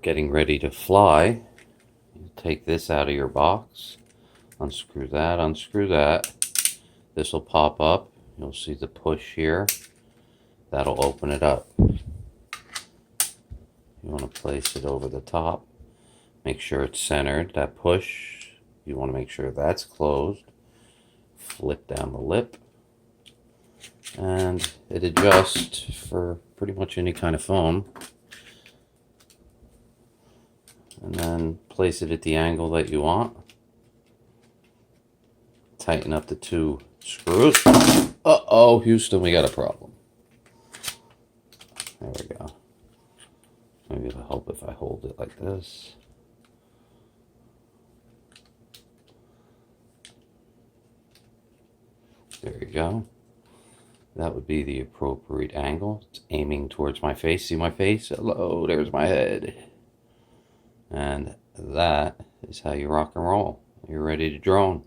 getting ready to fly, you take this out of your box, unscrew that. This will pop up. You'll see the push here. That'll open it up. You want to place it over the top. Make sure it's centered. That push, you want to make sure that's closed. Flip down the lip. And it adjusts for pretty much any kind of phone. And then place it at the angle that you want. Tighten up the two screws. Uh-oh, Houston, we got a problem. There we go. Maybe it'll help if I hold it like this. There you go. That would be the appropriate angle. It's aiming towards my face. See my face? Hello, there's my head. And that is how you rock and roll. You're ready to drone.